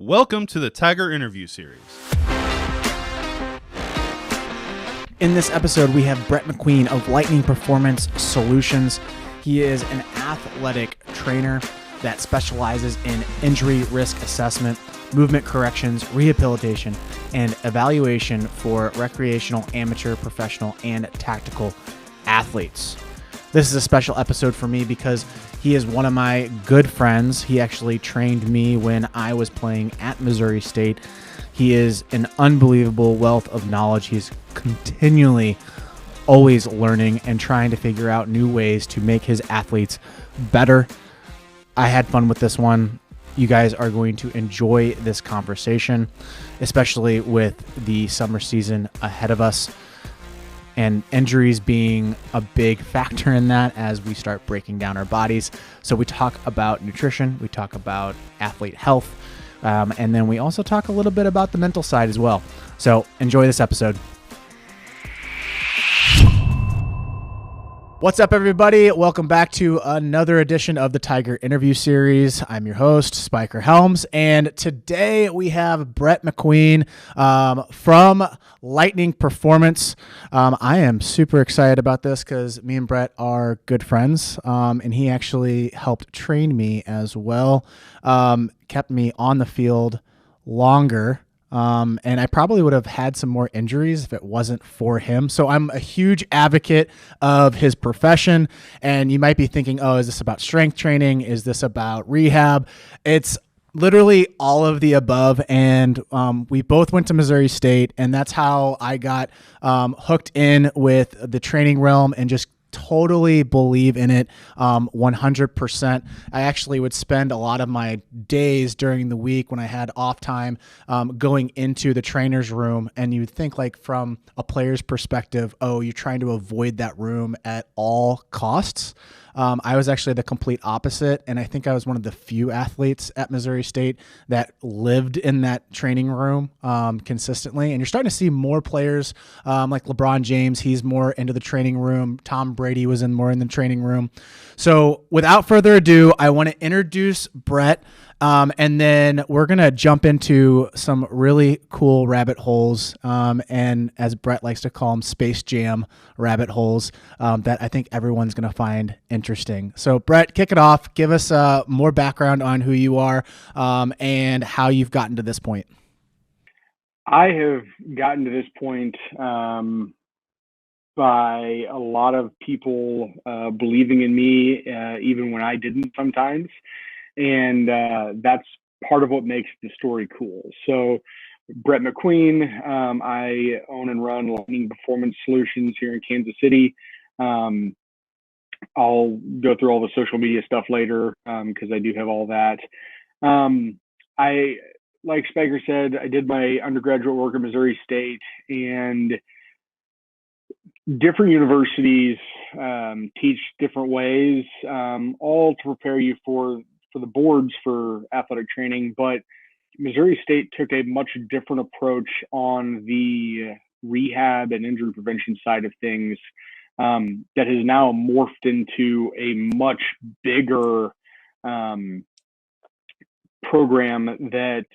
Welcome to the Tiger Interview Series. In this episode, we have Brett McQueen of Lightning Performance Solutions. He is an athletic trainer that specializes in injury risk assessment, movement corrections, rehabilitation, and evaluation for recreational, amateur, professional, and tactical athletes. This is a special episode for me because he is one of my good friends. He actually trained me when I was playing at Missouri State. He is an unbelievable wealth of knowledge. He's continually always learning and trying to figure out new ways to make his athletes better. I had fun with this one. You guys are going to enjoy this conversation, especially with the summer season ahead of us and injuries being a big factor in that as we start breaking down our bodies. So we talk about nutrition, we talk about athlete health, and then we also talk a little bit about the mental side as well. So enjoy this episode. What's up, everybody? Welcome back to another edition of the Tiger Interview Series. I'm your host, Spiker Helms, and today we have Brett McQueen from Lightning Performance. I am super excited about this because me and Brett are good friends, and he actually helped train me as well, kept me on the field longer. And I probably would have had some more injuries if it wasn't for him. So I'm a huge advocate of his profession. And you might be thinking, oh, is this about strength training? Is this about rehab? It's literally all of the above. And we both went to Missouri State, and that's how I got hooked in with the training realm and just totally believe in it 100%. I actually would spend a lot of my days during the week when I had off time going into the trainer's room, and you would think, like, from a player's perspective, oh, you're trying to avoid that room at all costs. I was actually the complete opposite, and I think I was one of the few athletes at Missouri State that lived in that training room consistently. And you're starting to see more players like LeBron James. He's more into the training room. Tom Brady was more in the training room. So without further ado, I want to introduce Brett. And then we're going to jump into some really cool rabbit holes, and as Brett likes to call them, Space Jam rabbit holes, that I think everyone's going to find interesting. So Brett, kick it off. Give us more background on who you are and how you've gotten to this point. I have gotten to this point by a lot of people believing in me, even when I didn't sometimes. And that's part of what makes the story cool. So Brett McQueen, I own and run Lightning Performance Solutions here in Kansas City. I'll go through all the social media stuff later because I do have all that. Like Spiker said, I did my undergraduate work at Missouri State, and different universities teach different ways, all to prepare you for the boards for athletic training. But Missouri State took a much different approach on the rehab and injury prevention side of things that has now morphed into a much bigger program that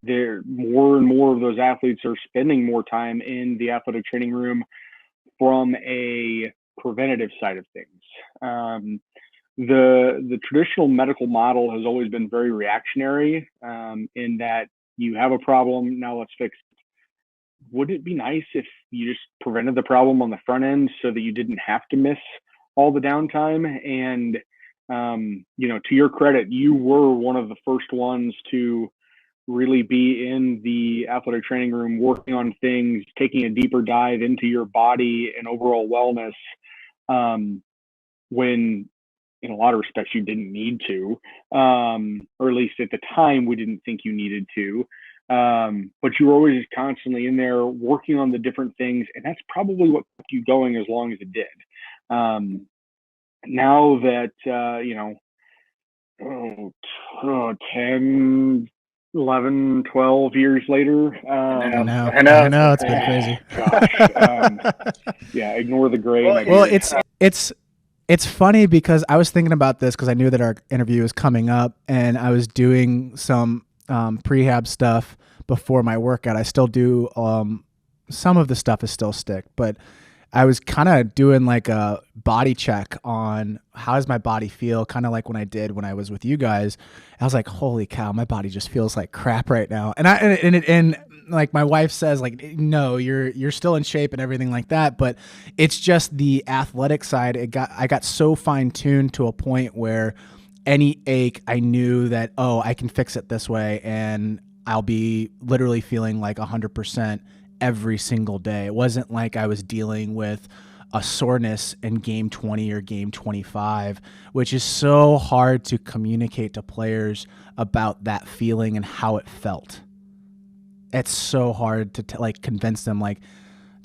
there more and more of those athletes are spending more time in the athletic training room from a preventative side of things. The traditional medical model has always been very reactionary in that you have a problem, now let's fix it. Wouldn't it be nice if you just prevented the problem on the front end so that you didn't have to miss all the downtime? And, to your credit, you were one of the first ones to really be in the athletic training room, working on things, taking a deeper dive into your body and overall wellness when, in a lot of respects, you didn't need to, or at least at the time we didn't think you needed to. But you were always just constantly in there working on the different things, and that's probably what kept you going as long as it did. Now that 10, 11, 12 years later, I know it's been crazy. Gosh, yeah, ignore the gray. Well, it's It's funny because I was thinking about this because I knew that our interview was coming up, and I was doing some prehab stuff before my workout. I still do some of the stuff is still stick, but I was kind of doing like a body check on how does my body feel, kind of like when I did when I was with you guys. I was like, holy cow, my body just feels like crap right now. And like my wife says, like, no, you're still in shape and everything like that, but it's just the athletic side. I got so fine tuned to a point where any ache, I knew that, oh, I can fix it this way, and I'll be literally feeling like 100% every single day. It wasn't like I was dealing with a soreness in game 20 or game 25, which is so hard to communicate to players about that feeling and how it felt. It's so hard to like convince them, like,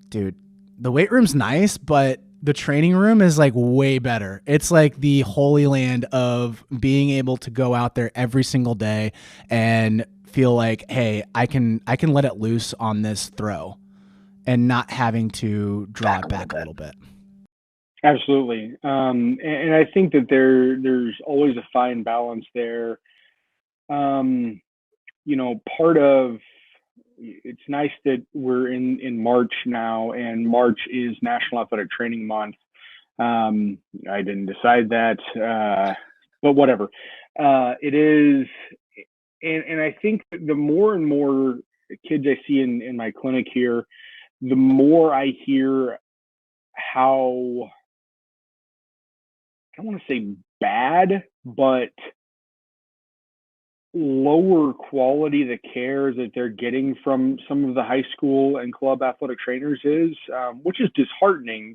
dude, the weight room's nice, but the training room is like way better. It's like the holy land of being able to go out there every single day and feel like, hey, I can let it loose on this throw and not having to draw it back a little bit. Absolutely. And I think that there's always a fine balance there. Part of it's nice that we're in March now, and March is National Athletic Training Month. I didn't decide that, but whatever. It is, and I think the more and more kids I see in my clinic here, the more I hear how, I don't want to say bad, but lower quality the care that they're getting from some of the high school and club athletic trainers is, which is disheartening.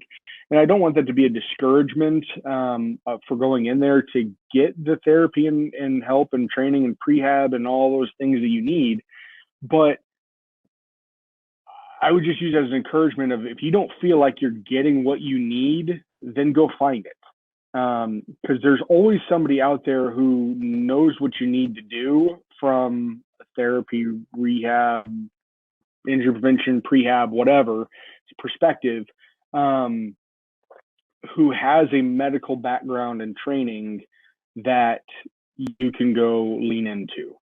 And I don't want that to be a discouragement for going in there to get the therapy and help and training and prehab and all those things that you need. But I would just use it as an encouragement of, if you don't feel like you're getting what you need, then go find it. Because there's always somebody out there who knows what you need to do, from therapy, rehab, injury prevention, prehab, whatever perspective, who has a medical background and training that you can go lean into.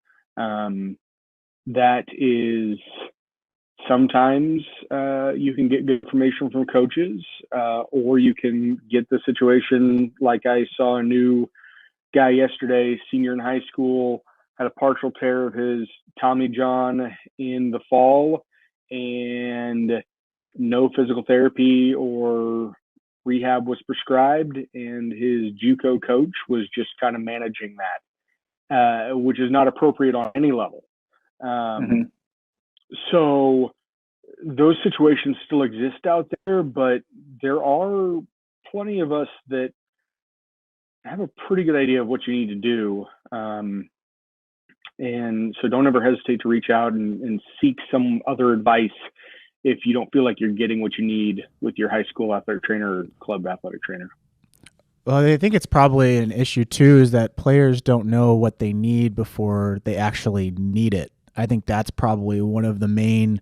That is, sometimes you can get good information from coaches, or you can get the situation like I saw a new guy yesterday, senior in high school, had a partial tear of his Tommy John in the fall, and no physical therapy or rehab was prescribed, and his JUCO coach was just kind of managing that, which is not appropriate on any level. So those situations still exist out there, but there are plenty of us that have a pretty good idea of what you need to do. And so don't ever hesitate to reach out and seek some other advice if you don't feel like you're getting what you need with your high school athletic trainer or club athletic trainer. Well, I think it's probably an issue too, is that players don't know what they need before they actually need it. I think that's probably one of the main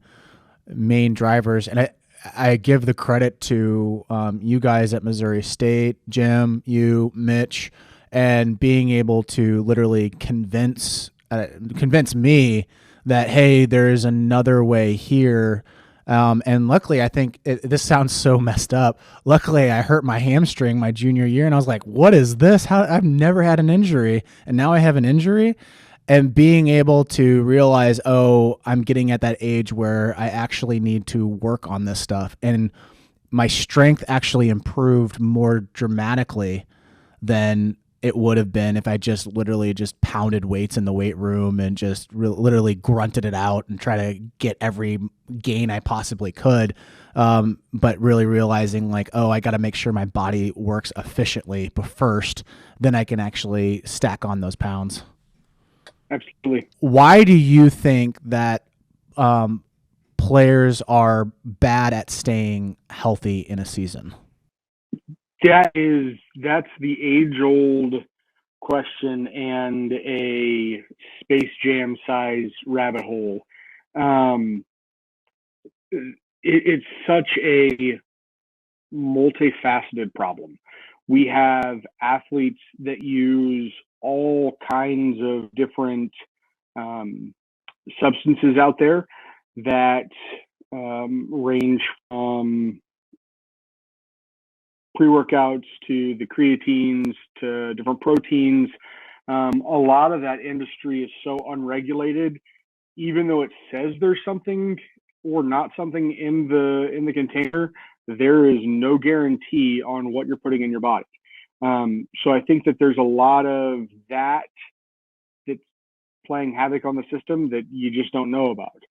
drivers. And I give the credit to you guys at Missouri State, Jim, you, Mitch, and being able to literally convince me that, hey, there is another way here. And luckily, I think this sounds so messed up. Luckily, I hurt my hamstring my junior year, and I was like, what is this? I've never had an injury, and now I have an injury. And being able to realize, oh, I'm getting at that age where I actually need to work on this stuff. And my strength actually improved more dramatically than it would have been if I just literally just pounded weights in the weight room and just literally grunted it out and try to get every gain I possibly could. But really realizing, like, oh, I got to make sure my body works efficiently first, then I can actually stack on those pounds. Absolutely. Why do you think that players are bad at staying healthy in a season? That's the age-old question and a Space Jam size rabbit hole. It's such a multifaceted problem. We have athletes that use all kinds of different substances out there that range from pre-workouts to the creatines to different proteins. A lot of that industry is so unregulated, even though it says there's something or not something in the container, there is no guarantee on what you're putting in your body. So I think that there's a lot of that's playing havoc on the system that you just don't know about.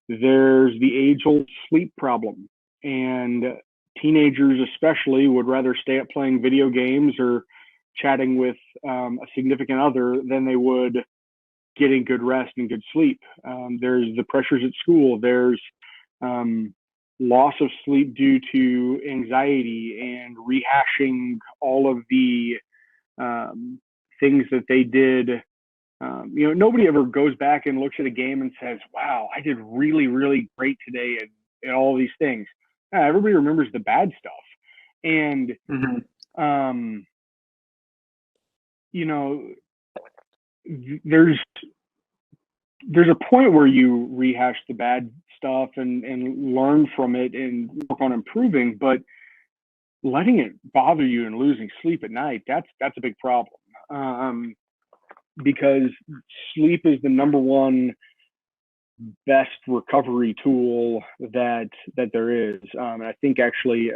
There's the age-old sleep problem, and teenagers especially would rather stay up playing video games or chatting with a significant other than they would getting good rest and good sleep. There's the pressures at school. There's loss of sleep due to anxiety and rehashing all of the things that they did. Nobody ever goes back and looks at a game and says, wow, I did really, really great today at all these things. Everybody remembers the bad stuff. And, there's a point where you rehash the bad stuff and learn from it and work on improving, but letting it bother you and losing sleep at night, that's a big problem. Because sleep is the number one best recovery tool that there is. And I think actually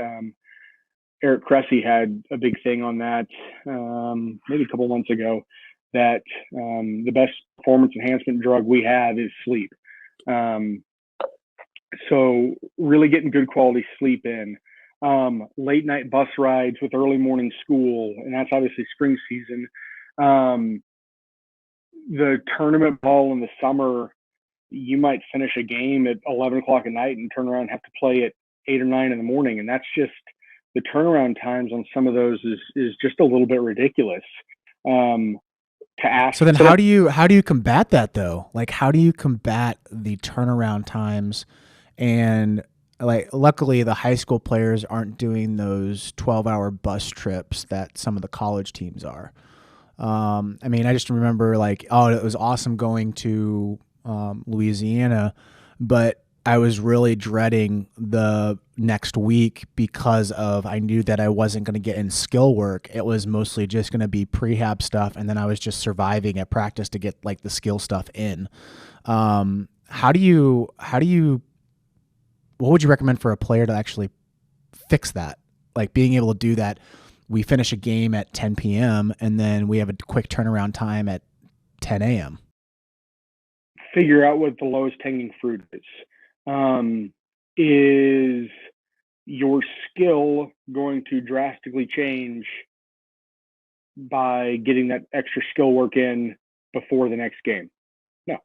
Eric Cressy had a big thing on that maybe a couple months ago, that the best performance enhancement drug we have is sleep. So really getting good quality sleep in. Late night bus rides with early morning school, and that's obviously spring season. The tournament ball in the summer, you might finish a game at 11 o'clock at night and turn around and have to play at 8 or 9 in the morning. And that's just, the turnaround times on some of those is just a little bit ridiculous. So then how do you combat that though? Like, how do you combat the turnaround times? And like, luckily the high school players aren't doing those 12-hour bus trips that some of the college teams are. I mean, I just remember like, it was awesome going to Louisiana, but I was really dreading the next week because I knew that I wasn't going to get in skill work. It was mostly just going to be prehab stuff, and then I was just surviving at practice to get like the skill stuff in. What would you recommend for a player to actually fix that? Like being able to do that. We finish a game at 10 p.m. and then we have a quick turnaround time at 10 a.m. Figure out what the lowest hanging fruit is. Is your skill going to drastically change by getting that extra skill work in before the next game? No.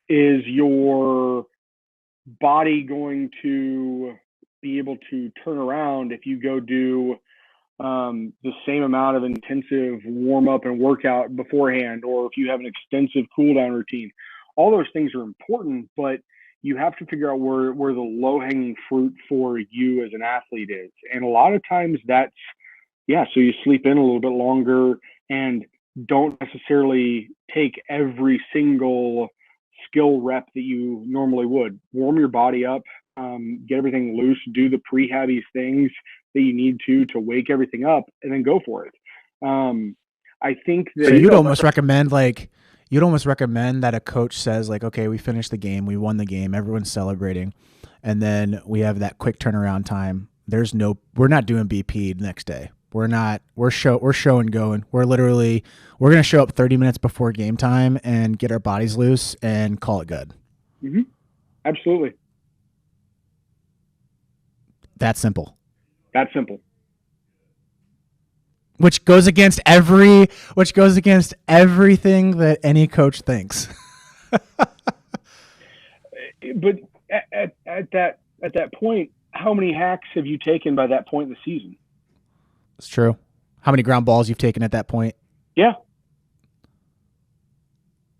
Is your body going to be able to turn around if you go do the same amount of intensive warm up and workout beforehand, or if you have an extensive cool down routine? All those things are important, but you have to figure out where the low hanging fruit for you as an athlete is. And a lot of times that's, so you sleep in a little bit longer and don't necessarily take every single skill rep that you normally would. Warm your body up, get everything loose, do the prehabby things that you need to wake everything up, and then go for it. I think that so you'd almost recommend that a coach says like, okay, we finished the game, we won the game, everyone's celebrating, and then we have that quick turnaround time. We're not doing BP the next day. We're show and going. We're going to show up 30 minutes before game time and get our bodies loose and call it good. Mm-hmm. Absolutely. That simple. Which goes against everything that any coach thinks. But at that point, how many hacks have you taken by that point in the season? It's true. How many ground balls you've taken at that point? Yeah.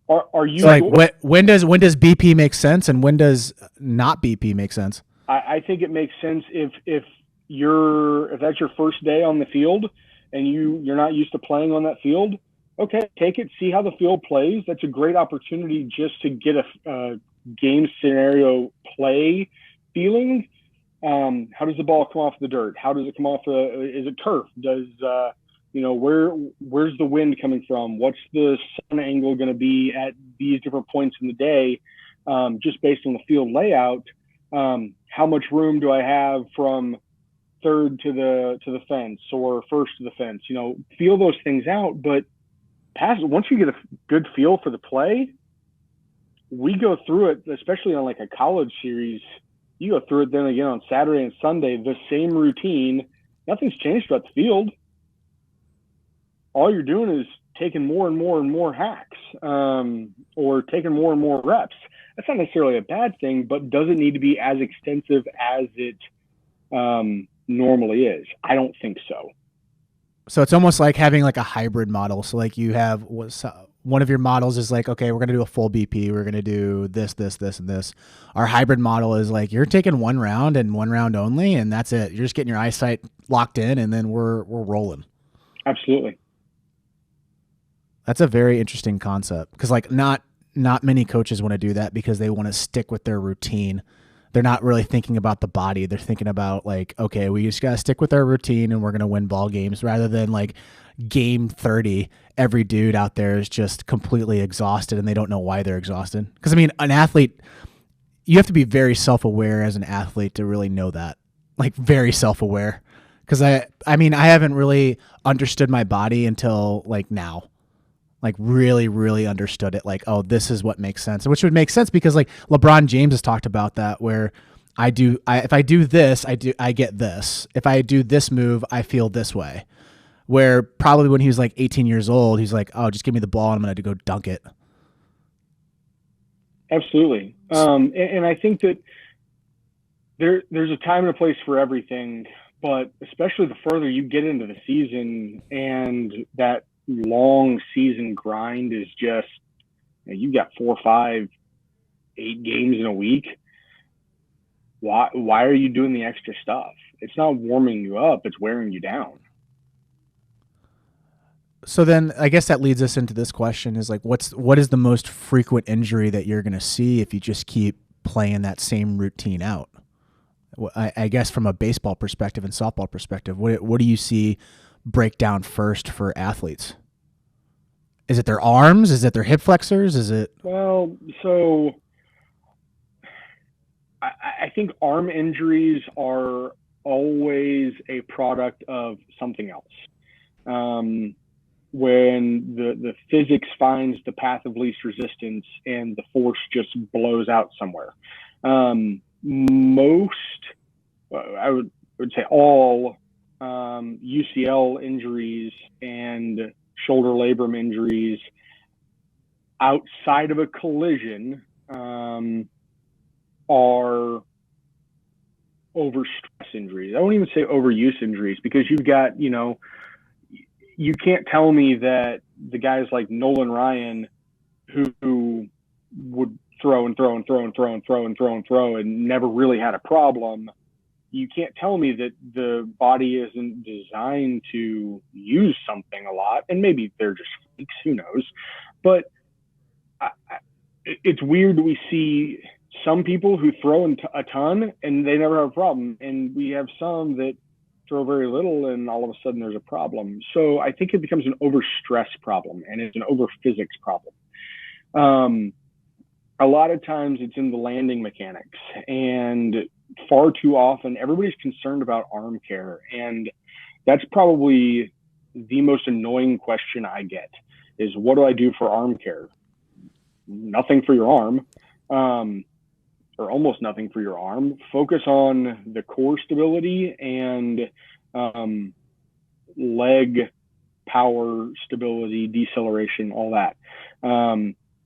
Are you so like when does BP make sense and when does not BP make sense? I think it makes sense if if that's your first day on the field and you're not used to playing on that field, okay, take it, see how the field plays. That's a great opportunity just to get a game scenario play feeling. How does the ball come off the dirt? How does it come off is it turf? Does where's the wind coming from? What's the sun angle going to be at these different points in the day? Just based on the field layout, how much room do I have from third to the fence or first to the fence? Feel those things out. But once you get a good feel for the play, we go through it, especially on like a college series. You go through it then again on Saturday and Sunday, the same routine. Nothing's changed about the field. All you're doing is taking more and more and more hacks, or taking more and more reps. That's not necessarily a bad thing, but does it need to be as extensive as it normally is? I don't think so. So it's almost like having like a hybrid model. So like you have one of your models is like, okay, we're going to do a full BP. We're going to do this, this, this, and this. Our hybrid model is like, you're taking one round and one round only, and that's it. You're just getting your eyesight locked in, and then we're rolling. Absolutely. That's a very interesting concept, because like not many coaches want to do that because they want to stick with their routine. They're not really thinking about the body. They're thinking about like, okay, we just got to stick with our routine and we're going to win ball games, rather than like game 30, every dude out there is just completely exhausted and they don't know why they're exhausted. Because I mean, an athlete, you have to be very self-aware as an athlete to really know that, like very self-aware. Because I haven't really understood my body until like now. Like really, really understood it. Like, oh, this is what makes sense, which would make sense because like LeBron James has talked about that, where if I do this, I get this. If I do this move, I feel this way. Where probably when he was like 18 years old, he's like, oh, just give me the ball and I'm going to go dunk it. Absolutely. And I think that there's a time and a place for everything, but especially the further you get into the season and that long season grind is just, you got 4, 5, 8 games in a week. Why are you doing the extra stuff? It's not warming you up, it's wearing you down. So then I guess that leads us into this question is like, what is the most frequent injury that you're going to see if you just keep playing that same routine out? I guess from a baseball perspective and softball perspective, what do you see break down first for athletes? Is it their arms? Is it their hip flexors? Is it? Well, so I think arm injuries are always a product of something else. When the physics finds the path of least resistance and the force just blows out somewhere. Most, I would say all UCL injuries and shoulder labrum injuries outside of a collision are overstress injuries. I won't even say overuse injuries, because you've got, you can't tell me that the guys like Nolan Ryan who would throw and throw and throw and throw and throw and throw and throw and never really had a problem. You can't tell me that the body isn't designed to use something a lot, and maybe they're just freaks, who knows? But it's weird that we see some people who throw a ton and they never have a problem, and we have some that throw very little and all of a sudden there's a problem. So I think it becomes an overstress problem, and it's an overphysics problem. A lot of times it's in the landing mechanics, and far too often everybody's concerned about arm care, and that's probably the most annoying question I get is, what do I do for arm care? Nothing for your arm, or almost nothing for your arm. Focus on the core stability and leg power, stability, deceleration, all that.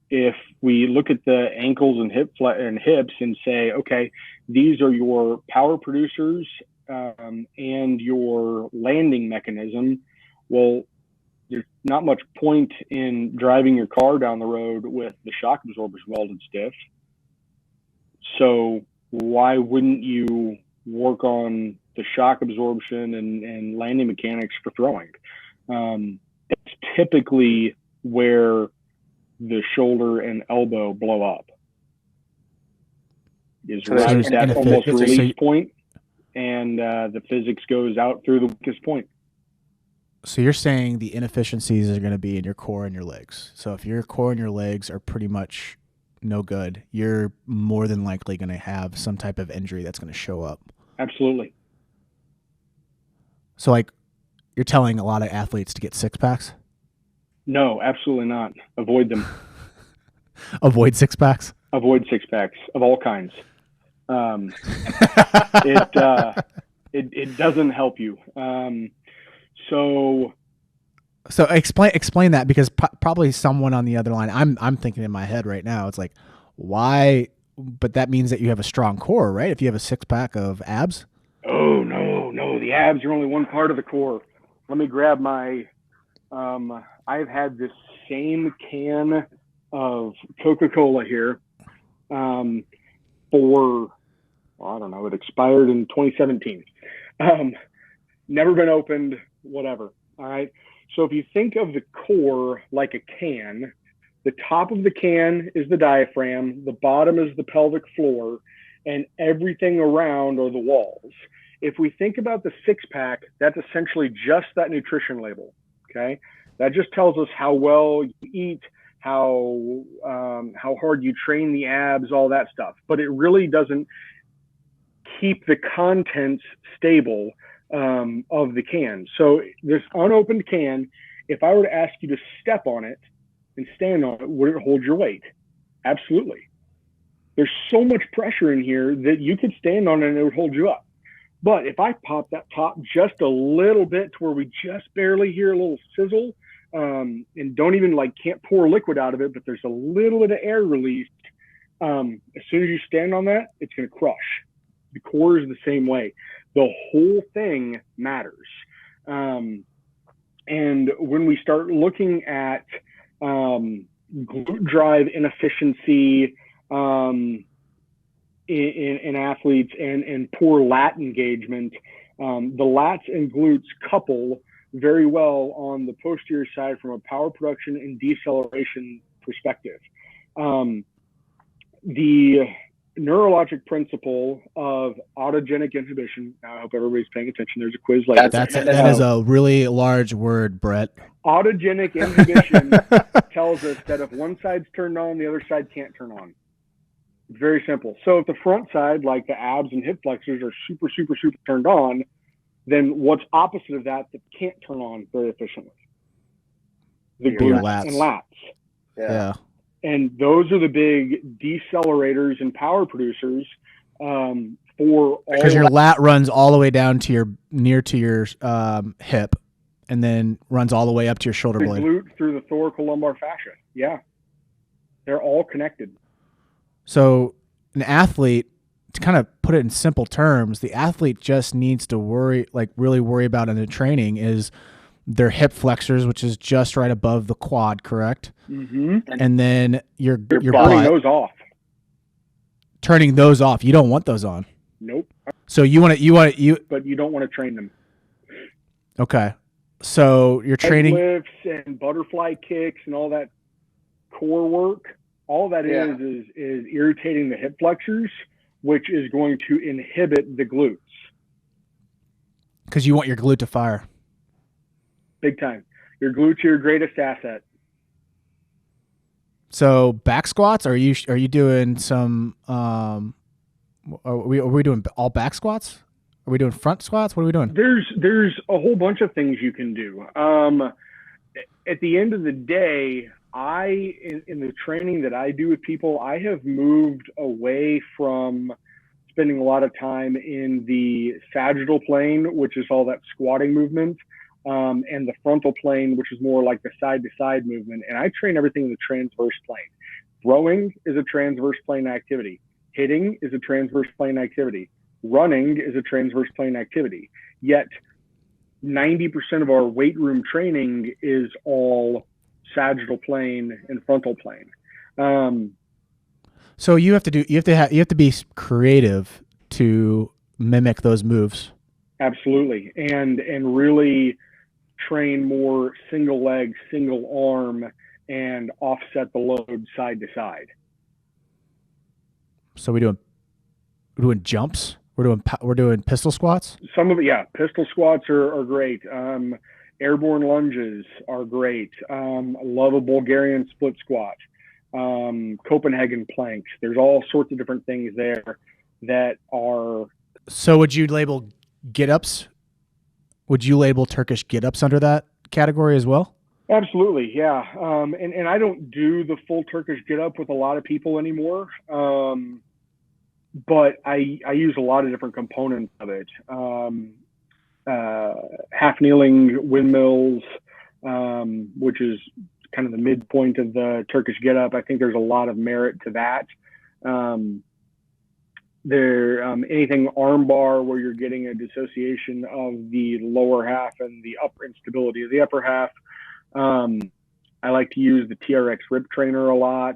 If we look at the ankles and hips and say, okay, these are your power producers and your landing mechanism, well, there's not much point in driving your car down the road with the shock absorbers welded stiff. So why wouldn't you work on the shock absorption and landing mechanics for throwing. It's typically where the shoulder and elbow blow up. Is So right there's at that almost release point, and the physics goes out through the weakest point. So you're saying the inefficiencies are going to be in your core and your legs. So if your core and your legs are pretty much no good, you're more than likely going to have some type of injury that's going to show up. Absolutely. So like you're telling a lot of athletes to get six packs? No, absolutely not. Avoid them. Avoid six packs? Avoid six packs of all kinds. It doesn't help you. So explain that, because probably someone on the other line, I'm thinking in my head right now, it's like, why? But that means that you have a strong core, right? If you have a six pack of abs. Oh no. The abs are only one part of the core. Let me grab my, I've had this same can of Coca-Cola here, for, I don't know, it expired in 2017. Never been opened, whatever. All right. So if you think of the core like a can, the top of the can is the diaphragm, the bottom is the pelvic floor, and everything around are the walls. If we think about the six pack, that's essentially just that nutrition label. Okay. That just tells us how well you eat, how hard you train the abs, all that stuff. But it really doesn't keep the contents stable of the can. So this unopened can, if I were to ask you to step on it and stand on it, would it hold your weight? Absolutely. There's so much pressure in here that you could stand on it and it would hold you up. But if I pop that top just a little bit to where we just barely hear a little sizzle, and don't even can't pour liquid out of it, but there's a little bit of air released, as soon as you stand on that, it's going to crush. The core is the same way. The whole thing matters. And when we start looking at glute drive inefficiency in athletes and poor lat engagement, the lats and glutes couple very well on the posterior side from a power production and deceleration perspective. The neurologic principle of autogenic inhibition. Now, I hope everybody's paying attention. There's a quiz later. That is a really large word, Brett. Autogenic inhibition tells us that if one side's turned on, the other side can't turn on. It's very simple. So if the front side, like the abs and hip flexors, are super, super, super turned on, then what's opposite of that can't turn on very efficiently? The glutes and lats. Yeah. And those are the big decelerators and power producers for all. Because your lat runs all the way down to near to your hip, and then runs all the way up to your shoulder blade. Glute through the thoracolumbar fascia. Yeah, they're all connected. So an athlete, to kind of put it in simple terms, the athlete just needs to really worry about in the training is their hip flexors, which is just right above the quad, correct? Mm-hmm. And then your turning butt, those off. Turning those off. You don't want those on. Nope. So but you don't want to train them. Okay. So you're training lifts and butterfly kicks and all that core work. All that is irritating the hip flexors, which is going to inhibit the glutes. Because you want your glute to fire. Big time. Your glutes are your greatest asset. So back squats, are you doing some are we doing all back squats? Are we doing front squats? What are we doing? There's a whole bunch of things you can do. At the end of the day, in the training that I do with people, I have moved away from spending a lot of time in the sagittal plane, which is all that squatting movement, and the frontal plane, which is more like the side-to-side movement. And I train everything in the transverse plane. Throwing is a transverse plane activity. Hitting is a transverse plane activity. Running is a transverse plane activity. Yet 90% of our weight room training is all sagittal plane and frontal plane. So you have to be creative to mimic those moves. Absolutely. And really train more single leg, single arm, and offset the load side to side. So we're doing jumps. We're doing pistol squats. Some of it, yeah. Pistol squats are great. Airborne lunges are great. Love a Bulgarian split squat. Copenhagen planks. There's all sorts of different things there that are. So would you label get-ups? Would you label Turkish get-ups under that category as well? Absolutely, yeah. And I don't do the full Turkish get-up with a lot of people anymore. But I use a lot of different components of it. Half kneeling windmills, which is kind of the midpoint of the Turkish get-up. I think there's a lot of merit to that. Anything armbar where you're getting a dissociation of the lower half and the upper instability of the upper half. I like to use the TRX rip trainer a lot.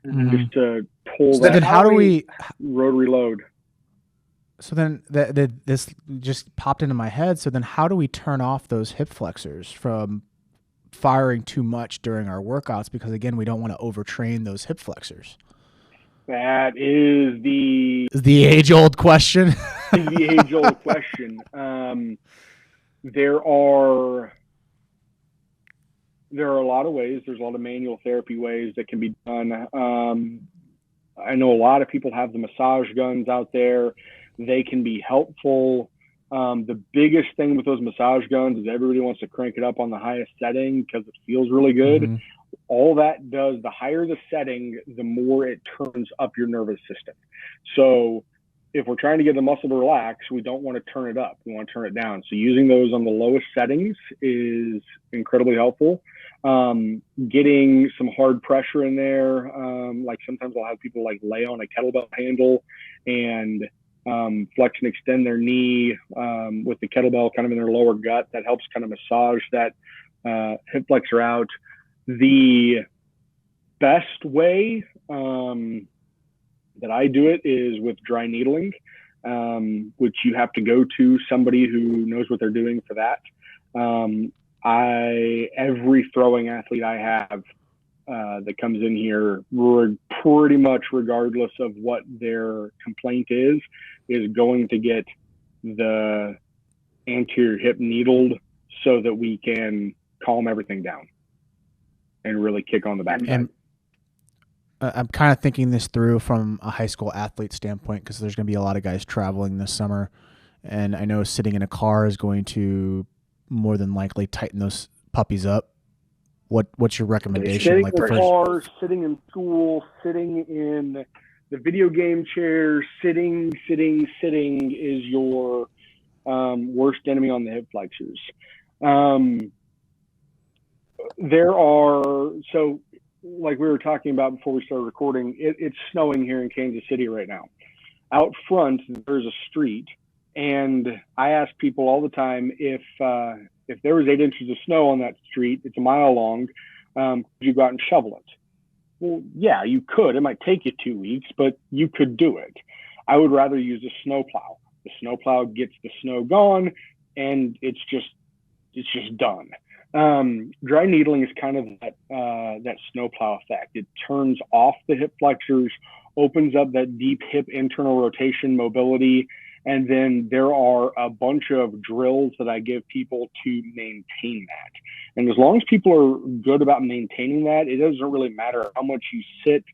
Just to pull so that. Then how do we rotary load? So then this just popped into my head. So then how do we turn off those hip flexors from firing too much during our workouts? Because again, we don't want to overtrain those hip flexors. That is the age-old question. The age-old question. There are a lot of ways. There's a lot of manual therapy ways that can be done. I know a lot of people have the massage guns out there. They can be helpful. The biggest thing with those massage guns is everybody wants to crank it up on the highest setting because it feels really good. Mm-hmm. All that does, the higher the setting, the more it turns up your nervous system. So if we're trying to get the muscle to relax, we don't want to turn it up. We want to turn it down. So using those on the lowest settings is incredibly helpful. Getting some hard pressure in there. Like sometimes I'll have people like lay on a kettlebell handle and flex and extend their knee with the kettlebell kind of in their lower gut. That helps kind of massage that hip flexor out. The best way that I do it is with dry needling, which you have to go to somebody who knows what they're doing for that. Every throwing athlete I have that comes in here, pretty much regardless of what their complaint is going to get the anterior hip needled so that we can calm everything down and really kick on the back side. I'm kind of thinking this through from a high school athlete standpoint because there's going to be a lot of guys traveling this summer, and I know sitting in a car is going to more than likely tighten those puppies up. What's your recommendation? Sitting in the car, sitting in school, sitting in the video game chair, sitting is your worst enemy on the hip flexors. Like we were talking about before we started recording, it's snowing here in Kansas City right now. Out front, there's a street, and I ask people all the time if there was 8 inches of snow on that street, it's a mile long, could you go out and shovel it? Well, yeah, you could. It might take you 2 weeks, but you could do it. I would rather use a snowplow. The snowplow gets the snow gone, and it's just done. Dry needling is kind of that snowplow effect. It turns off the hip flexors, opens up that deep hip internal rotation mobility, and then there are a bunch of drills that I give people to maintain that. And as long as people are good about maintaining that, it doesn't really matter how much you sit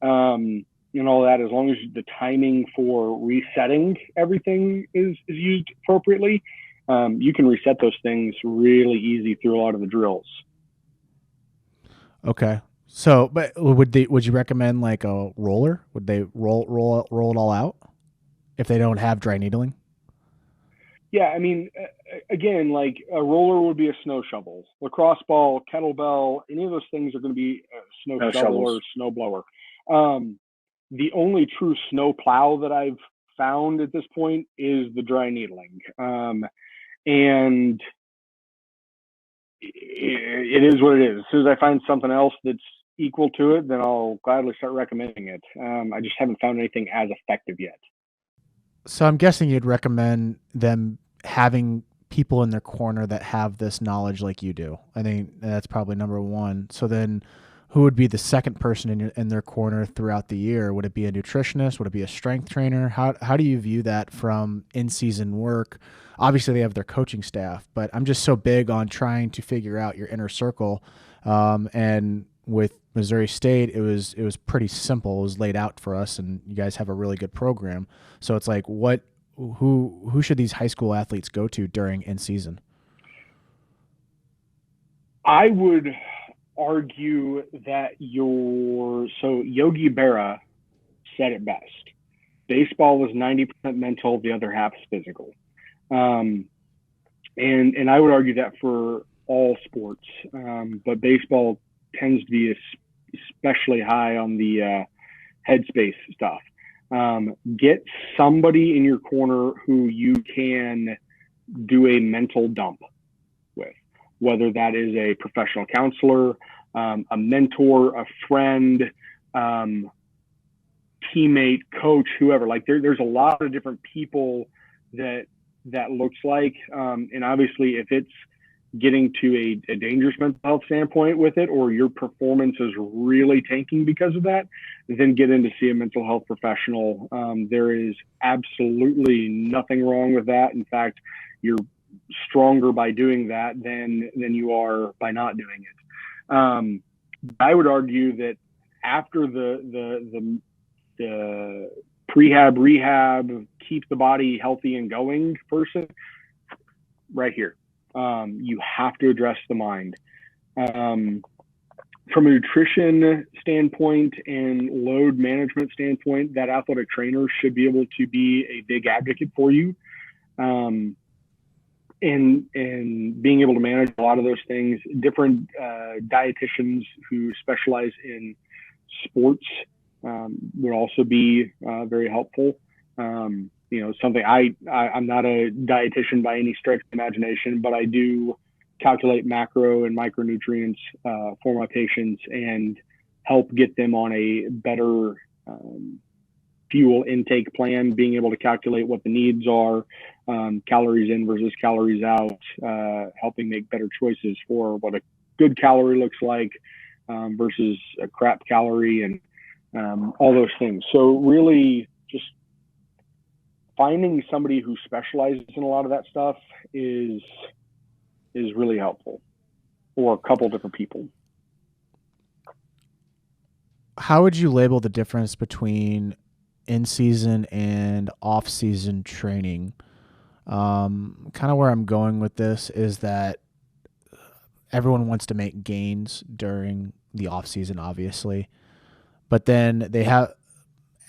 and all that, as long as the timing for resetting everything is used appropriately. You can reset those things really easy through a lot of the drills. Okay. So, but would you recommend like a roller? Would they roll it all out if they don't have dry needling? Yeah, I mean, again, like a roller would be a snow shovel, lacrosse ball, kettlebell, any of those things are going to be a snow shovel or snow blower. The only true snow plow that I've found at this point is the dry needling. And it is what it is. As soon as I find something else that's equal to it, then I'll gladly start recommending it. I just haven't found anything as effective yet. So I'm guessing you'd recommend them having people in their corner that have this knowledge like you do. I think that's probably number one. So then who would be the second person in their corner throughout the year? Would it be a nutritionist? Would it be a strength trainer? How do you view that from in-season work? Obviously they have their coaching staff, but I'm just so big on trying to figure out your inner circle. And with Missouri State, it was pretty simple. It was laid out for us, and you guys have a really good program. So it's like, who should these high school athletes go to during in season? I would argue that Yogi Berra said it best. Baseball was 90% mental, the other half is physical. And I would argue that for all sports, but baseball tends to be especially high on the headspace stuff. Get somebody in your corner who you can do a mental dump with, whether that is a professional counselor, a mentor, a friend, teammate, coach, whoever. Like there's a lot of different people that looks like, and obviously if it's getting to a dangerous mental health standpoint with it, or your performance is really tanking because of that, then get in to see a mental health professional. There is absolutely nothing wrong with that. In fact, you're stronger by doing that than you are by not doing it. I would argue that after the prehab, rehab, keep the body healthy and going person, right here, you have to address the mind. From a nutrition standpoint and load management standpoint, that athletic trainer should be able to be a big advocate for you. And being able to manage a lot of those things. Different dietitians who specialize in sports would also be very helpful. Something I'm not a dietitian by any stretch of the imagination, but I do calculate macro and micronutrients for my patients and help get them on a better fuel intake plan, being able to calculate what the needs are, calories in versus calories out, helping make better choices for what a good calorie looks like versus a crap calorie, and all those things. So really just finding somebody who specializes in a lot of that stuff is really helpful, or a couple different people. How would you label the difference between in-season and off-season training? Kind of where I'm going with this is that everyone wants to make gains during the off-season, obviously, but then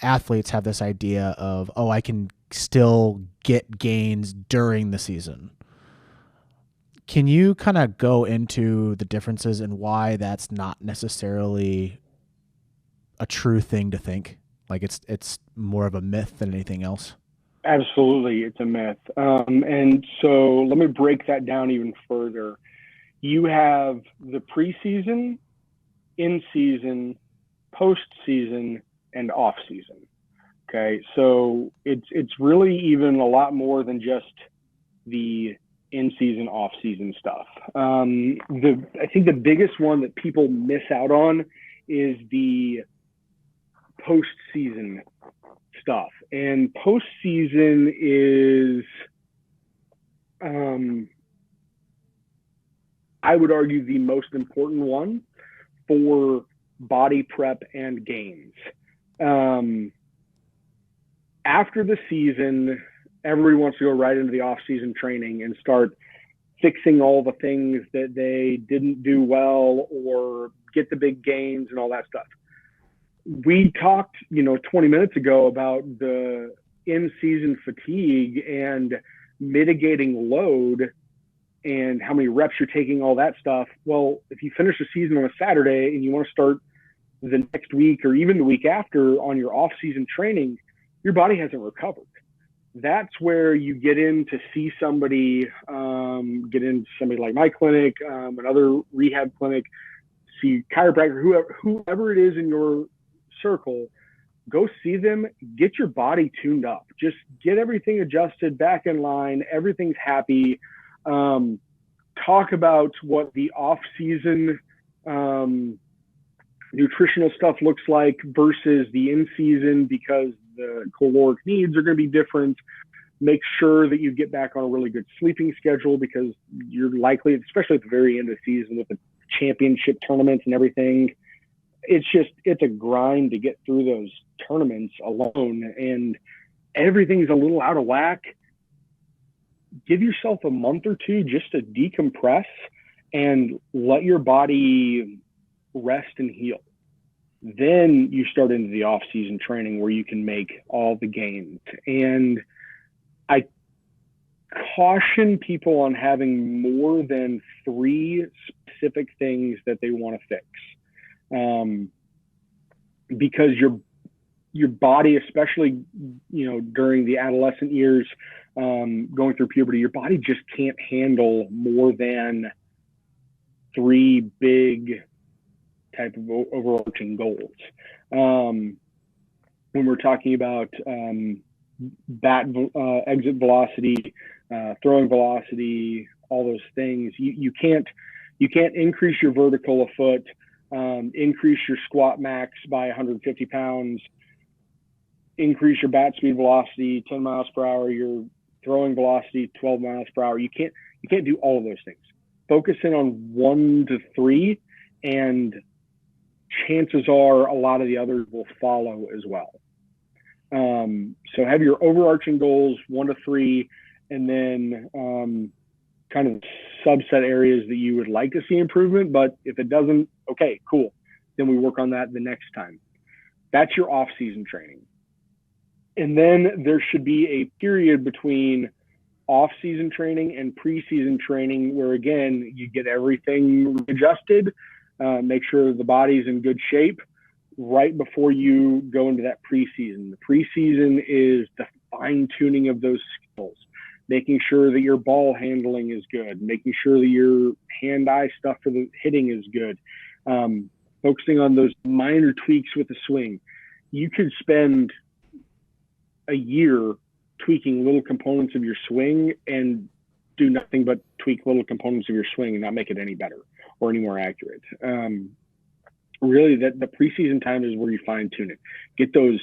athletes have this idea of, I can still get gains during the season. Can you kind of go into the differences and why that's not necessarily a true thing to think? Like it's more of a myth than anything else? Absolutely, it's a myth. And so let me break that down even further. You have the preseason, in-season, post-season, and off-season. Okay, so it's really even a lot more than just the in-season, off-season stuff. I think the biggest one that people miss out on is the post-season stuff. And post-season is, I would argue, the most important one for body prep and gains. After the season, everybody wants to go right into the off-season training and start fixing all the things that they didn't do well or get the big gains and all that stuff. We talked, 20 minutes ago about the in-season fatigue and mitigating load and how many reps you're taking, all that stuff. Well, if you finish the season on a Saturday and you want to start the next week or even the week after on your off-season training, your body hasn't recovered. That's where you get in to see somebody, like my clinic, another rehab clinic, see chiropractor, whoever it is in your circle. go see them, get your body tuned up, just get everything adjusted, back in line, everything's happy. Talk about what the off-season nutritional stuff looks like versus the in-season, because the caloric needs are going to be different. Make sure that you get back on a really good sleeping schedule, because you're likely, especially at the very end of the season with the championship tournaments and everything, it's a grind to get through those tournaments alone, and everything's a little out of whack. Give yourself a month or two just to decompress and let your body rest and heal. Then you start into the off-season training where you can make all the gains. And I caution people on having more than 3 specific things that they want to fix. Because your body, especially, during the adolescent years, going through puberty, your body just can't handle more than 3 big type of overarching goals. When we're talking about bat exit velocity, throwing velocity, all those things, you can't increase your vertical a foot, increase your squat max by 150 pounds, increase your bat speed velocity 10 miles per hour, your throwing velocity 12 miles per hour. You can't do all of those things. Focus in on 1 to 3, and chances are a lot of the others will follow as well. So have your overarching goals 1 to 3, and then kind of subset areas that you would like to see improvement. But if it doesn't, okay, cool. Then we work on that the next time. That's your off-season training. And then there should be a period between off-season training and preseason training where, again, you get everything adjusted, make sure the body's in good shape right before you go into that preseason. The preseason is the fine-tuning of those skills, making sure that your ball handling is good, making sure that your hand-eye stuff for the hitting is good, focusing on those minor tweaks with the swing. You could spend a year tweaking little components of your swing and do nothing but tweak little components of your swing and not make it any better or any more accurate. Really, the preseason time is where you fine tune it. Get those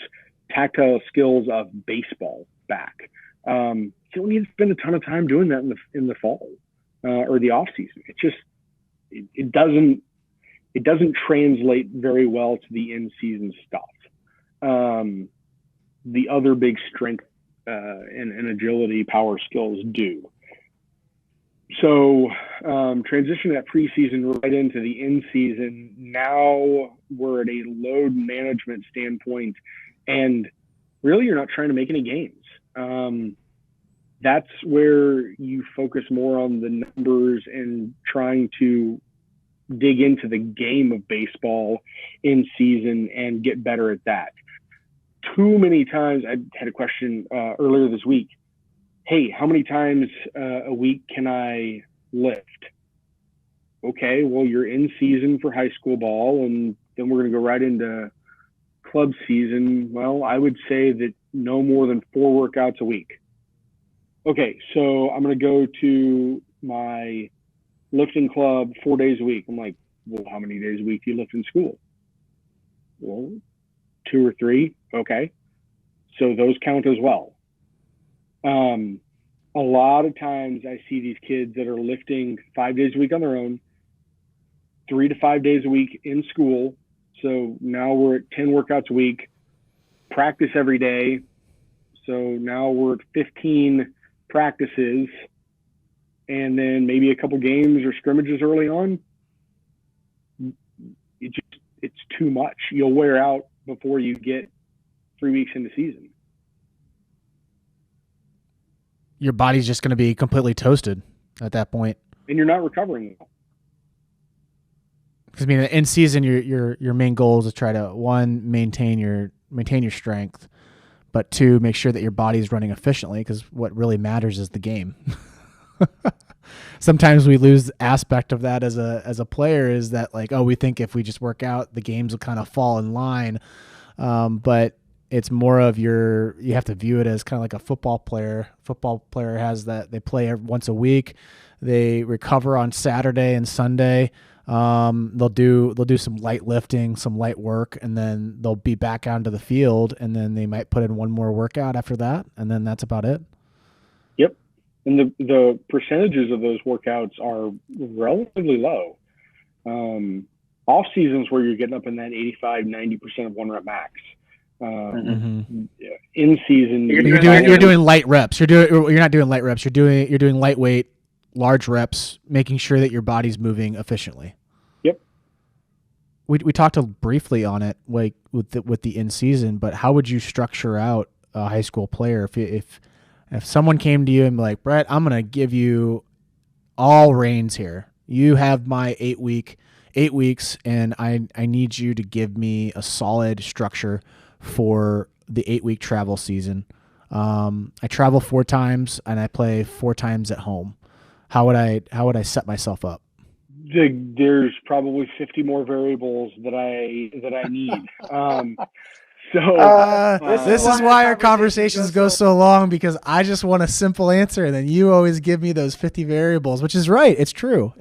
tactile skills of baseball back. You don't need to spend a ton of time doing that in the fall or the off season. It doesn't translate very well to the in season stuff. The other big strength and agility power skills do. So transition that preseason right into the in-season. Now we're at a load management standpoint, and really you're not trying to make any gains. That's where you focus more on the numbers and trying to dig into the game of baseball in season and get better at that. Too many times, I had a question earlier this week. Hey, how many times a week can I lift? Okay, well, you're in season for high school ball, and then we're going to go right into club season. Well, I would say that no more than 4 workouts a week. Okay, so I'm going to go to my lifting club 4 days a week. I'm like, well, how many days a week do you lift in school? Well, 2 or 3. Okay, so those count as well. A lot of times I see these kids that are lifting 5 days a week on their own, 3 to 5 days a week in school. So now we're at 10 workouts a week, practice every day. So now we're at 15 practices, and then maybe a couple games or scrimmages early on. It's too much. You'll wear out before you get 3 weeks into season. Your body's just going to be completely toasted at that point, and you're not recovering. Because I mean, in season, your main goal is to try to, 1, maintain your strength, but 2, make sure that your body's running efficiently. Because what really matters is the game. Sometimes we lose aspect of that as a player, is that like, oh, we think if we just work out, the games will kind of fall in line. But it's more of you have to view it as kind of like a football player. Football player has that they play once a week. They recover on Saturday and Sunday. They'll do some light lifting, some light work, and then they'll be back onto the field, and then they might put in one more workout after that, and then that's about it. Yep. And the percentages of those workouts are relatively low. Off seasons where you're getting up in that 85-90% of one rep max. In season, you're doing light reps. You're not doing light reps. You're doing lightweight, large reps, making sure that your body's moving efficiently. Yep. We talked briefly on it, like with the in season, but how would you structure out a high school player if someone came to you and be like, Brett, I'm gonna give you all reins here. You have my 8 weeks, and I need you to give me a solid structure for the 8-week travel season. I travel 4 times and I play 4 times at home. How would I set myself up? There's probably 50 more variables that I need. This is why our conversations go so long, because I just want a simple answer, and then you always give me those 50 variables, which is right. It's true.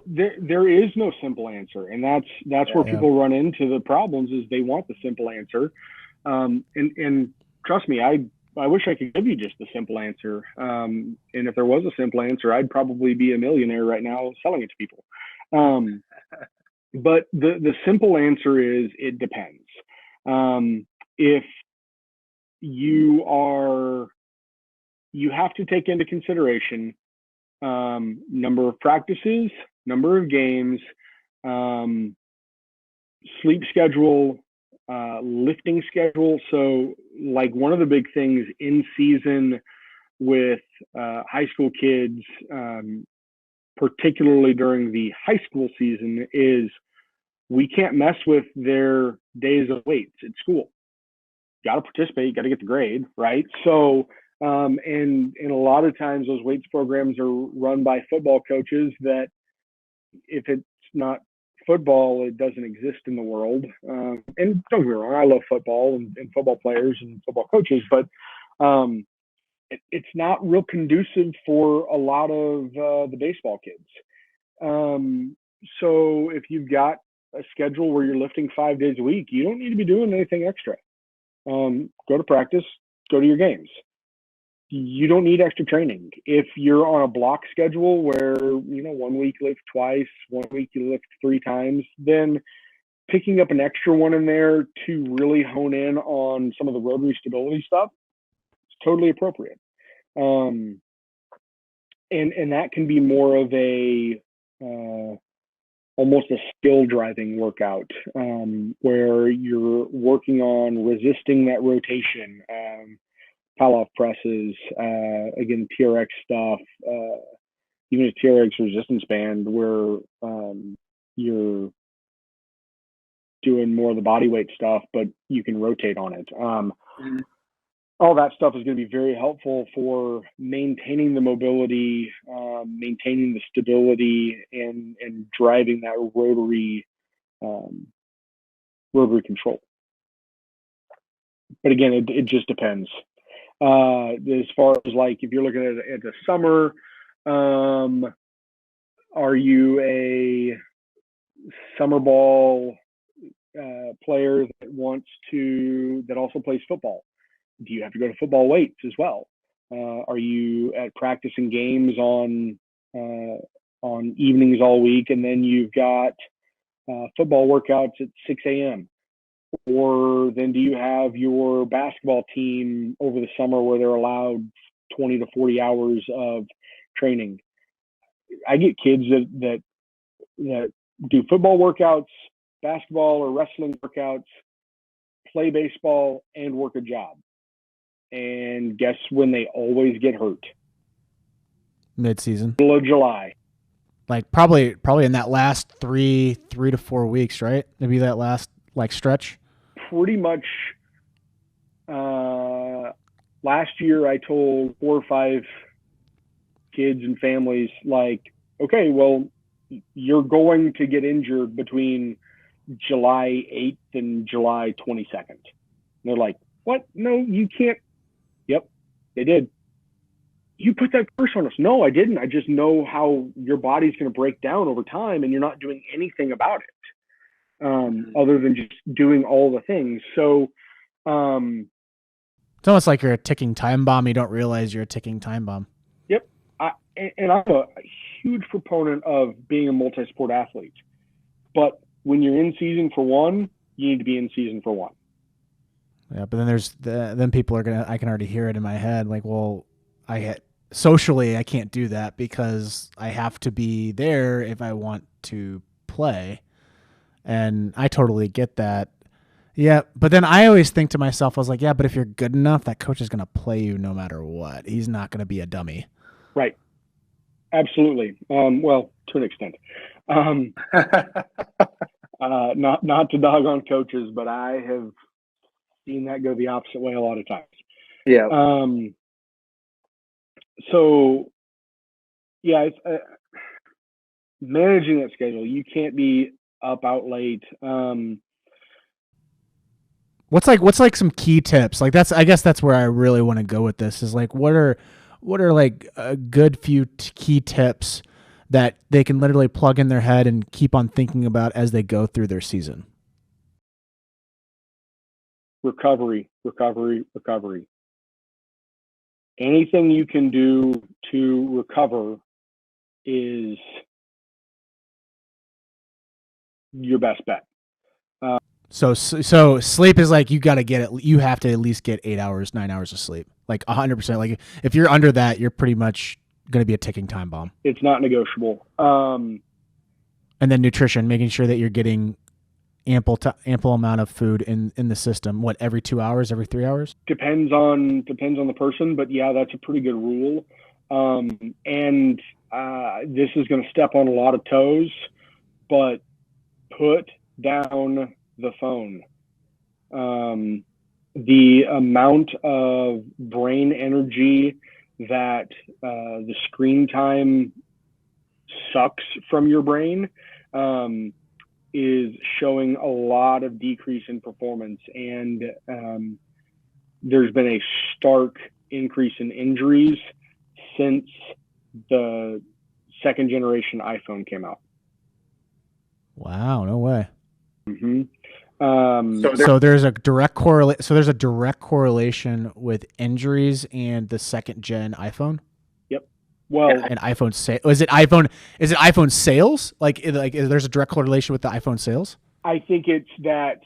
There is no simple answer, and that's where people run into the problems. Is they want the simple answer, and trust me, I wish I could give you just the simple answer. And if there was a simple answer, I'd probably be a millionaire right now selling it to people. But the simple answer is it depends. If you have to take into consideration number of practices, number of games, sleep schedule, lifting schedule. So like one of the big things in season with high school kids, particularly during the high school season, is we can't mess with their days of weights at school. Got to participate, got to get the grade, right? So, and a lot of times those weights programs are run by football coaches that if it's not football, it doesn't exist in the world. And don't get me wrong, I love football and football players and football coaches, but it's not real conducive for a lot of the baseball kids. So if you've got a schedule where you're lifting 5 days a week, you don't need to be doing anything extra. Go to practice, go to your games. You don't need extra training. If you're on a block schedule where, 1 week you lift twice, 1 week you lift 3 times, then picking up an extra one in there to really hone in on some of the rotary stability stuff is totally appropriate. And that can be more of a almost a skill driving workout, where you're working on resisting that rotation, Palloff presses, again, TRX stuff, even a TRX resistance band where you're doing more of the body weight stuff, but you can rotate on it. All that stuff is going to be very helpful for maintaining the mobility, maintaining the stability, and driving that rotary control. But again, it just depends. As far as like if you're looking at the summer, are you a summer ball player that also plays football? Do you have to go to football weights as well? Are you at practice and games on evenings all week, and then you've got football workouts at 6 a.m.? Or then do you have your basketball team over the summer where they're allowed 20 to 40 hours of training? I get kids that do football workouts, basketball or wrestling workouts, play baseball, and work a job. And guess when they always get hurt? Midseason. Middle of July. Like probably in that last 3 to 4 weeks, right? Maybe that last stretch. Pretty much. Last year, I told 4 or 5 kids and families, like, okay, well, you're going to get injured between July 8th and July 22nd. And they're like, What? No, you can't. Yep, they did. You put that curse on us. No, I didn't. I just know how your body's going to break down over time, and you're not doing anything about it, other than just doing all the things. So, it's almost like you're a ticking time bomb. You don't realize you're a ticking time bomb. yep. And I'm a huge proponent of being a multi-sport athlete. But when you're in season for one, you need to be in season for one. Yeah, but then then people are I can already hear it in my head. Like, well, socially, I can't do that because I have to be there if I want to play. And I totally get that. Yeah, but then I always think to myself, I was like, yeah, but if you're good enough, that coach is going to play you no matter what. He's not going to be a dummy. Right. Absolutely. Well, to an extent. Not to dog on coaches, but I have seen that go the opposite way a lot of times. Yeah. So, yeah, it's managing that schedule. You can't be up out late. What's like some key tips? Like I guess that's where I really want to go with this. Is like what are like a good few key tips that they can literally plug in their head and keep on thinking about as they go through their season? Recovery. Anything you can do to recover is your best bet. So sleep is like you have to at least get 8 hours, 9 hours of sleep. Like 100%. Like if you're under that, you're pretty much going to be a ticking time bomb. It's not negotiable. And then nutrition, making sure that you're getting ample amount of food in the system. What, every 2 hours, every 3 hours? Depends on the person, but yeah, that's a pretty good rule. And this is going to step on a lot of toes, but put down the phone. The amount of brain energy that the screen time sucks from your brain is showing a lot of decrease in performance, and there's been a stark increase in injuries since the second generation iPhone came out. Wow, no way. Mm-hmm. So there's a direct correlation with injuries and the second gen iPhone. Yep. Well, and iPhone is it iPhone sales? Like there's a direct correlation with the iPhone sales? I think it's that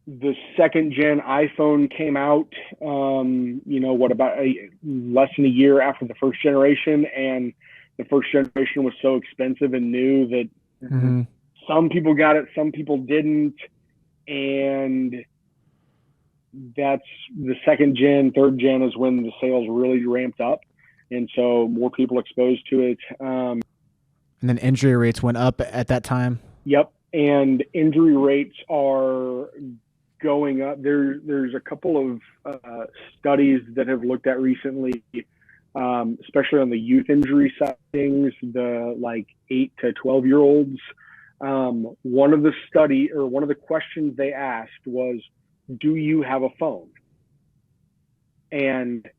the second gen iPhone came out, about less than a year after the first generation, and the first generation was so expensive and new that some people got it, some people didn't, and that's the second gen, third gen is when the sales really ramped up, and so more people exposed to it. And then injury rates went up at that time. Yep, and injury rates are going up. There's a couple of studies that have looked at recently, especially on the youth injury side of things, the 8 to 12-year-olds. One of the questions they asked was, do you have a phone? And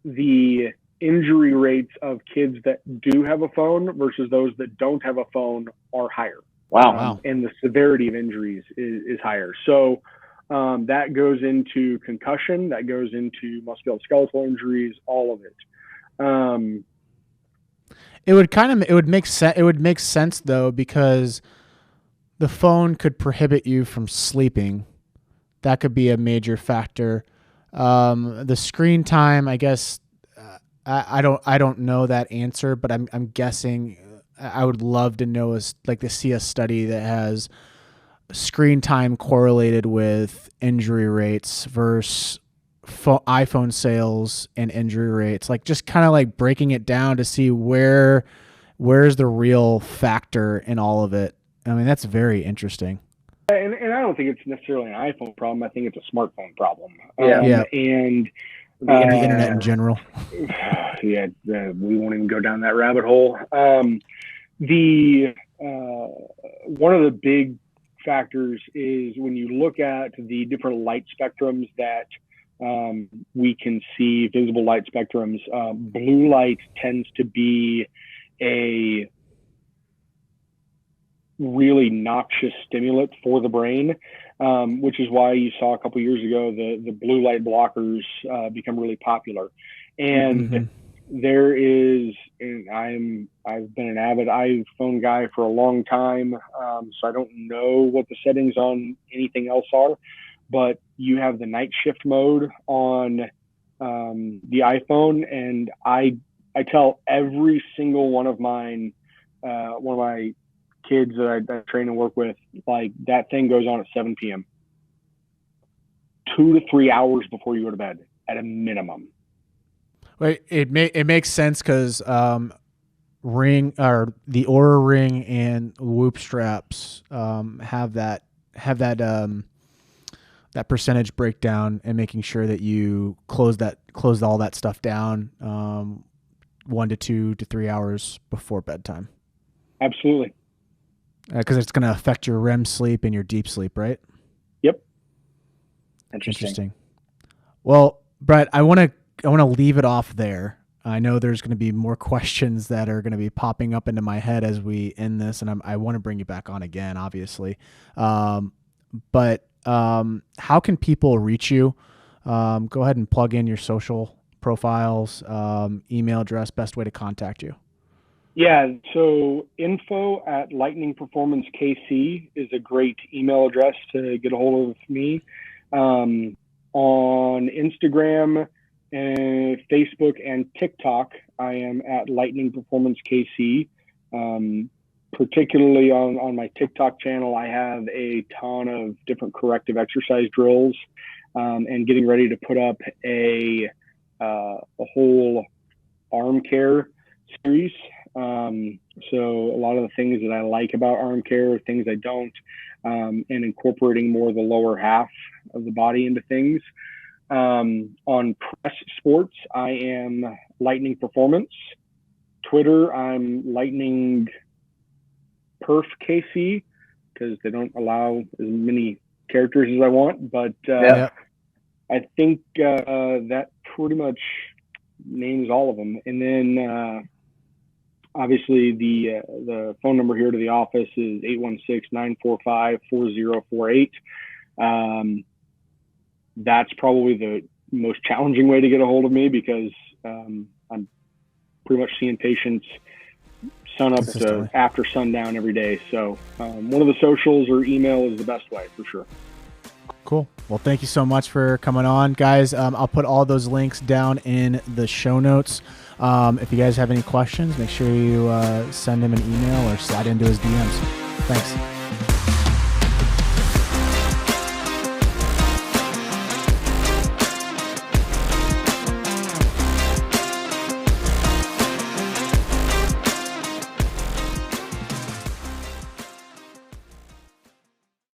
the injury rates of kids that do have a phone versus those that don't have a phone are higher. Wow. And the severity of injuries is higher. So that goes into concussion, that goes into musculoskeletal injuries, all of it. It would make sense. It would make sense though, because the phone could prohibit you from sleeping. That could be a major factor. The screen time, I guess, I don't know that answer, but I'm guessing. I would love to know to see a study that has screen time correlated with injury rates versus iPhone sales and injury rates, just kind of breaking it down to see where's the real factor in all of it. I mean, that's very interesting. And I don't think it's necessarily an iPhone problem. I think it's a smartphone problem. Yeah. And the internet in general. Yeah, we won't even go down that rabbit hole. One of the big factors is when you look at the different light spectrums that we can see, visible light spectrums, blue light tends to be a really noxious stimulant for the brain, which is why you saw a couple years ago the blue light blockers become really popular. And there is, and I've been an avid iPhone guy for a long time, so I don't know what the settings on anything else are, but you have the night shift mode on the iPhone, and I tell every single one of my kids that I train and work with, like, that thing goes on at 7 p.m. 2 to 3 hours before you go to bed at a minimum. Wait, it makes sense because ring, or the Aura Ring and Whoop straps have that percentage breakdown, and making sure that you close all that stuff down 1 to 2 to 3 hours before bedtime. Absolutely. Because it's going to affect your REM sleep and your deep sleep, right? Yep. Interesting. Well, Brett, I want to leave it off there. I know there's going to be more questions that are going to be popping up into my head as we end this, and I want to bring you back on again, obviously. But how can people reach you? Go ahead and plug in your social profiles, email address, best way to contact you. Yeah, so info@lightningperformancekc is a great email address to get a hold of me. On Instagram and Facebook and TikTok, I am at lightningperformancekc. Particularly on my TikTok channel, I have a ton of different corrective exercise drills, and getting ready to put up a whole arm care series. So a lot of the things that I like about arm care, things I don't, and incorporating more of the lower half of the body into things. On Press Sports, I am Lightning Performance. Twitter, I'm lightningperfkc, because they don't allow as many characters as I want, but I think that pretty much names all of them. And then obviously the phone number here to the office is 816-945-4048. That's probably the most challenging way to get a hold of me, because I'm pretty much seeing patients sun up to after sundown every day. So one of the socials or email is the best way for sure. Cool. Well, thank you so much for coming on, guys. I'll put all those links down in the show notes. If you guys have any questions, make sure you send him an email or slide into his DMs. Thanks.